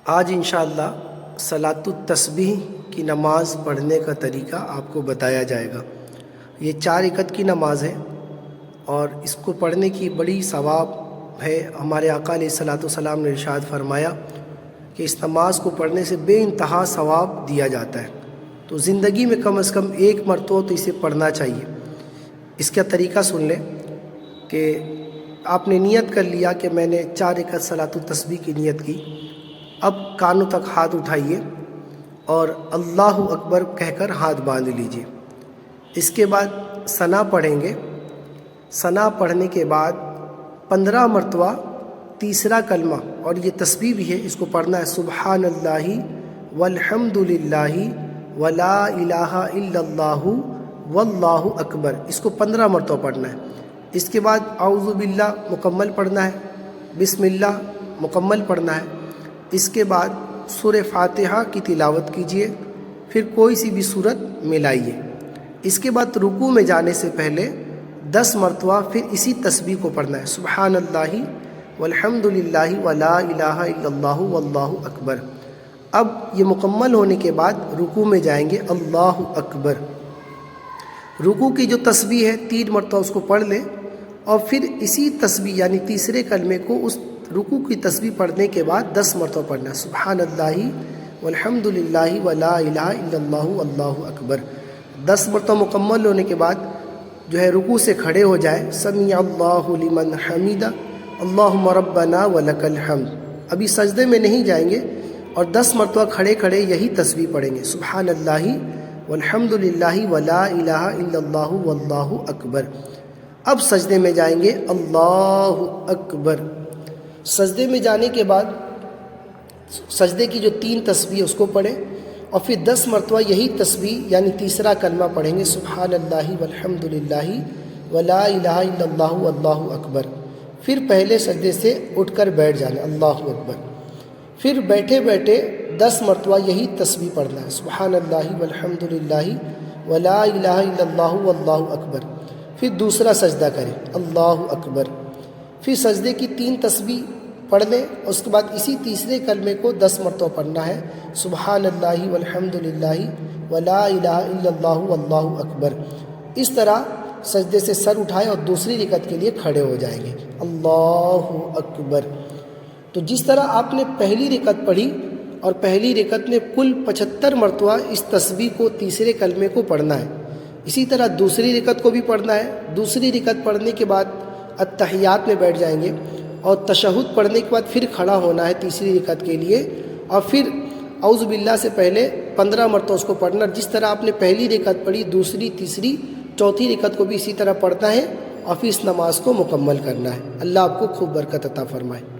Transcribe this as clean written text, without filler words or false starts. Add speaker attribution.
Speaker 1: آج انشاءاللہ صلاۃ التسبیح کی نماز پڑھنے کا طریقہ آپ کو بتایا جائے گا۔ یہ 4 رکعت کی نماز ہے اور اس کو پڑھنے کی بڑی ثواب ہے۔ ہمارے آقا علیہ الصلوۃ والسلام نے ارشاد فرمایا کہ اس نماز کو پڑھنے سے بے انتہا ثواب دیا جاتا ہے، تو زندگی میں کم از کم ایک مرتبہ تو اسے پڑھنا چاہیے۔ اس کا طریقہ سن لیں کہ آپ نے نیت کر لیا کہ میں نے 4 رکعت صلاۃ التسبیح کی نیت کی، اب کانوں تک ہاتھ اٹھائیے اور اللہ اکبر کہہ کر ہاتھ باندھ لیجئے۔ اس کے بعد ثنا پڑھیں گے۔ ثنا پڑھنے کے بعد 15 مرتبہ تیسرا کلمہ، اور یہ تسبیح بھی ہے، اس کو پڑھنا ہے سبحان اللہ والحمد للہ ولا الہ الا اللہ واللہ اکبر، اس کو 15 مرتبہ پڑھنا ہے۔ اس کے بعد اعوذ باللہ مکمل پڑھنا ہے، بسم اللہ مکمل پڑھنا ہے۔ اس کے بعد سورہ فاتحہ کی تلاوت کیجیے، پھر کوئی سی بھی سورت ملائیے۔ اس کے بعد رکوع میں جانے سے پہلے 10 مرتبہ پھر اسی تسبیح کو پڑھنا ہے، سبحان اللہ والحمد للہ ولا الہ الا اللہ واللہ اکبر۔ اب یہ مکمل ہونے کے بعد رکوع میں جائیں گے، اللہ اکبر۔ رکوع کی جو تسبیح ہے 3 مرتبہ اس کو پڑھ لیں، اور پھر اسی تسبیح یعنی تیسرے کلمے کو اس رکوع کی تسبیح پڑھنے کے بعد 10 مرتبہ پڑھنا ہے، سبحان اللہ والحمد للہ ولا الہ الا اللہ واللہ اکبر۔ 10 مرتبہ مکمل ہونے کے بعد جو ہے رکوع سے کھڑے ہو جائے، سمیع اللہ لمن حمیدہ اللہم ربنا ولک الحمد۔ ابھی سجدے میں نہیں جائیں گے، اور 10 مرتبہ کھڑے کھڑے یہی تسبیح پڑھیں گے، سبحان اللہ والحمد للہ ولا الہ الا اللہ واللہ اکبر۔ اب سجدے میں جائیں گے، اللہ اکبر۔ سجدے میں جانے کے بعد سجدے کی جو 3 تسبیح اس کو پڑھیں، اور پھر 10 مرتبہ یہی تسبیح یعنی تیسرا کلمہ پڑھیں گے، سبحان اللہ والحمد للہ ولا الہ الا اللہ واللہ اکبر۔ پھر پہلے سجدے سے اٹھ کر بیٹھ جانا، اللہ اکبر۔ پھر بیٹھے بیٹھے 10 مرتبہ یہی تسبیح پڑھنا ہے، سبحان اللہ والحمد للہ ولا الہ الا اللہ واللہ اکبر۔ پھر دوسرا سجدہ کریں، اللہ اکبر۔ پھر سجدے کی 3 تسبیح پڑھ لیں، اس کے بعد اسی تیسرے کلمے کو 10 مرتبہ پڑھنا ہے، سبحان اللہ والحمد للہ ولا الہ الا اللہ واللہ اکبر۔ اس طرح سجدے سے سر اٹھائے اور دوسری رکعت کے لیے کھڑے ہو جائیں گے، اللہ اکبر۔ تو جس طرح آپ نے پہلی رکعت پڑھی، اور پہلی رکعت میں کل 75 مرتبہ اس تسبیح کو تیسرے کلمے کو پڑھنا ہے، اسی طرح دوسری رکعت کو بھی پڑھنا ہے۔ دوسری رکعت پڑھنے کے بعد اتحیات میں بیٹھ جائیں گے، اور تشہد پڑھنے کے بعد پھر کھڑا ہونا ہے تیسری رکعت کے لیے، اور پھر اعوذ باللہ سے پہلے 15 مرتبہ اس کو پڑھنا۔ جس طرح آپ نے پہلی رکعت پڑھی، دوسری، تیسری، چوتھی رکعت کو بھی اسی طرح پڑھنا ہے، اور پھر اس نماز کو مکمل کرنا ہے۔ اللہ آپ کو خوب برکت عطا فرمائے۔